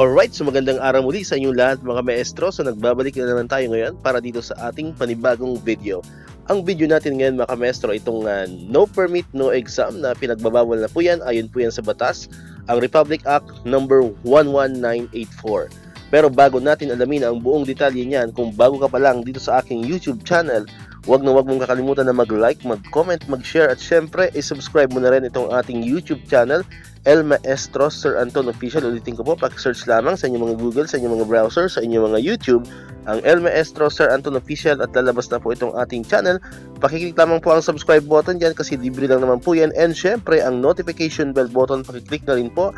Alright, so magandang araw muli sa inyong lahat mga maestro. So nagbabalik na naman tayo ngayon para dito sa ating panibagong video. Ang video natin ngayon mga maestro, itong no permit, no exam na pinagbabawal na po yan. Ayon po yan sa batas, ang Republic Act number 11984. Pero bago natin alamin ang buong detalye niyan, kung bago ka pa lang dito sa aking YouTube channel, wag mong kakalimutan na mag-like, mag-comment, mag-share at syempre i-subscribe mo na rin itong ating YouTube channel, El Maestro Sir Anton Official. Ulitin ko po, paki-search lamang sa inyong mga Google, sa inyong mga browser, sa inyong mga YouTube, ang El Maestro Sir Anton Official at lalabas na po itong ating channel. Pakiclick lamang po ang subscribe button dyan kasi libre lang naman po yan. And syempre, ang notification bell button, pakiclick na rin po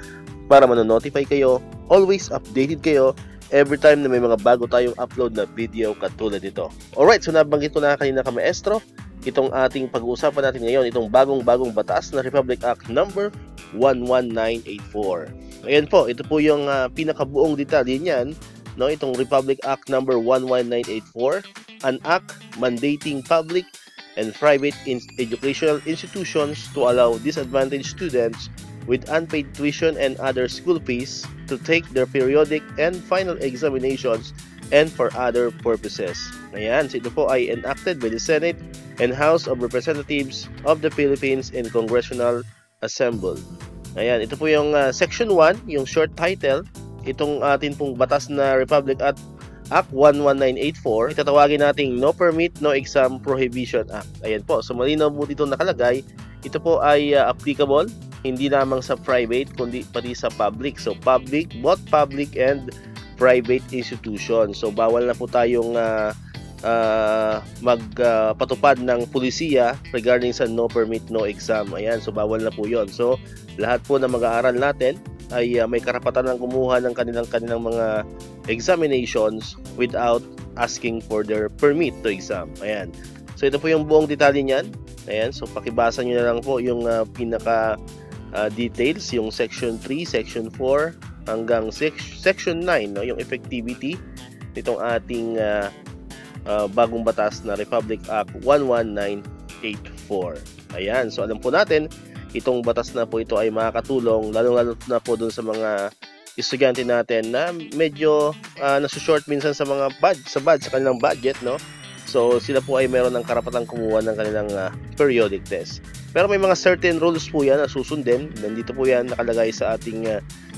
para manonotify kayo, always updated kayo every time na may mga bago tayong upload na video katulad nito. Alright, so nabanggit ko na kanina ka maestro, itong ating pag-uusapan natin ngayon, itong bagong batas na Republic Act number 11984. Ayan po, ito po yung pinakabuong detalye niyan, no? Itong Republic Act number 11984, an act mandating public and private educational institutions to allow disadvantaged students with unpaid tuition and other school fees to take their periodic and final examinations and for other purposes. Ayan, so ito po ay enacted by the Senate and House of Representatives of the Philippines and Congressional Assembly. Ayan, ito po yung Section 1, yung short title, itong atin pong batas na Republic Act 11984, itatawagin nating No Permit, No Exam Prohibition Act. Ayan po, so malinaw po dito nakalagay, ito po ay applicable hindi lamang sa private kundi pati sa public. So public, both public and private institution. So bawal na po tayong magpatupad ng pulisiya regarding sa no permit, no exam. Ayan, so bawal na po yon. So lahat po na mag-aaral natin ay may karapatan ng kumuha ng kanilang mga examinations without asking for their permit to exam. Ayan. So ito po yung buong detalye niyan. Ayan, so pakibasa nyo na lang po yung pinaka details, yung section 3, section 4 hanggang section 9, no, yung effectivity nitong ating bagong batas na Republic Act 11984. Ayan, so alam po natin itong batas na po ito ay makakatulong lalong-lalo na po dun sa mga estudyante natin na medyo nasushort minsan sa mga sa kanilang budget, no? So sila po ay meron ng karapatang kumuha ng kanilang periodic test. Pero may mga certain rules po yan na susundin. Nandito po yan nakalagay sa ating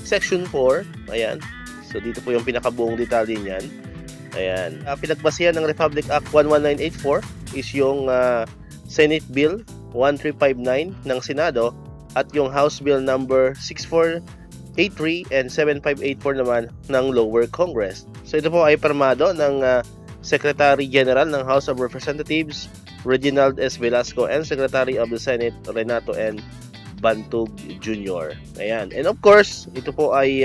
section 4. Ayan. So dito po yung pinakabuong detalye niyan. Ayan. Pinagbasihan ng Republic Act 11984 is yung Senate Bill 1359 ng Senado at yung House Bill number 6483 and 7584 naman ng lower Congress. So ito po ay permado ng Secretary General ng House of Representatives Reginald S. Velasco and Secretary of the Senate Renato N. Bantug Jr. Ayan. And of course, ito po ay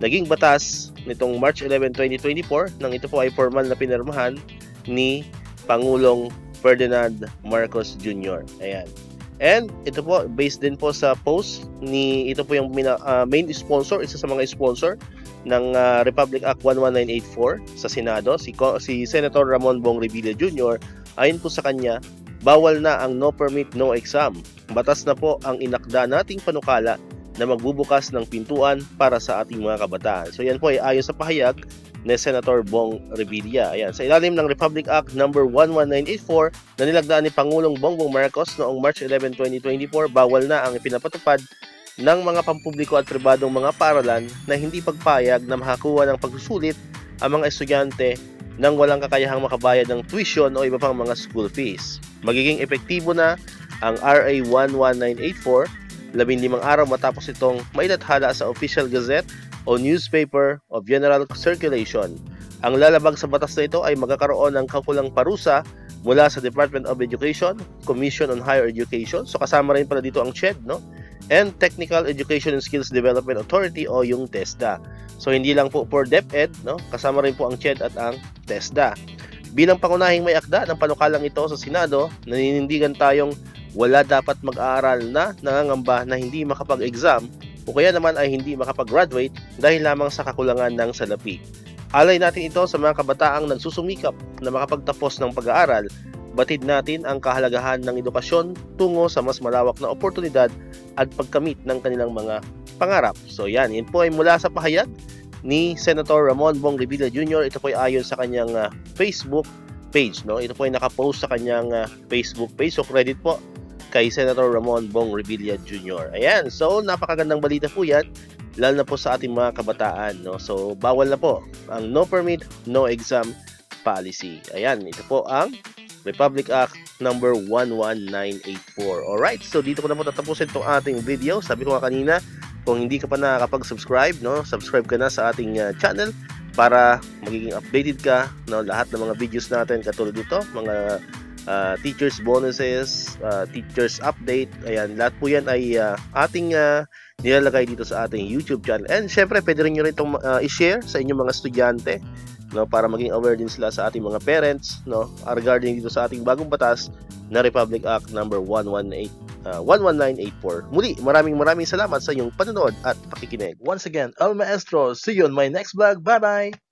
naging batas nitong March 11, 2024 nang ito po ay formal na pinirmahan ni Pangulong Ferdinand Marcos Jr. Ayan. And ito po, based din po sa post ni, ito po yung main sponsor, isa sa mga sponsor ng Republic Act 11984 sa Senado, si Senator Ramon Bong Revilla Jr. Ayon po sa kanya, bawal na ang no permit, no exam. Batas na po ang inakda nating panukala na magbubukas ng pintuan para sa ating mga kabataan. So yan po ay ayon sa pahayag ni Senator Bong Revilla. Ayan, sa ilalim ng Republic Act number 11984 na nilagdaan ni Pangulong Bongbong Marcos noong March 11, 2024, bawal na ang ipinapatupad ng mga pampubliko at pribadong mga paaralan na hindi pagpayag na makakuha ng pagsusulit ang mga estudyante nang walang kakayahang makabayad ng tuition o iba pang mga school fees. Magiging epektibo na ang RA 11984 15 araw matapos itong mailathala sa Official Gazette o Newspaper of General Circulation. Ang lalabag sa batas na ito ay magkakaroon ng kakulang parusa mula sa Department of Education, Commission on Higher Education, so kasama rin pala dito ang CHED, no? And Technical Education and Skills Development Authority o yung TESDA. So hindi lang po for DepEd, no? Kasama rin po ang CHED at ang TESDA. Bilang pangunahing may akda ng panukalang ito sa Senado, naninindigan tayong wala dapat mag-aaral na nangangamba na hindi makapag-exam o kaya naman ay hindi makapag-graduate dahil lamang sa kakulangan ng salapi. Alay natin ito sa mga kabataang nagsusumikap na makapagtapos ng pag-aaral. Batid natin ang kahalagahan ng edukasyon tungo sa mas malawak na oportunidad at pagkamit ng kanilang mga pangarap. So yan po ay mula sa pahayag ni Senator Ramon Bong Revilla Jr. Ito po ay ayon sa kanyang Facebook page, no? Ito po ay nakapost sa kanyang Facebook page. So credit po kay Senator Ramon Bong Revilla Jr. Ayan, so napakagandang balita po yan, lalo na po sa ating mga kabataan, no? So bawal na po ang no permit, no exam policy. Ayan, ito po ang Republic Act number 11984. Alright, so dito ko na po tatapusin itong ating video. Sabi ko nga kanina, kung hindi ka pa nakakapag-subscribe, no, subscribe ka na sa ating channel para magiging updated ka, no, lahat ng mga videos natin katulad dito, mga teachers bonuses, teachers update. Ayan, lahat po yan ay ating nilalagay dito sa ating YouTube channel. And syempre, pwede rin nyo rin itong i-share sa inyong mga estudyante, no, para maging aware din sila sa ating mga parents, no, regarding dito sa ating bagong batas na Republic Act number 11984. Muli, maraming salamat sa inyong panonood at pakikinig. Once again, El Maestro. See you on my next vlog. Bye-bye!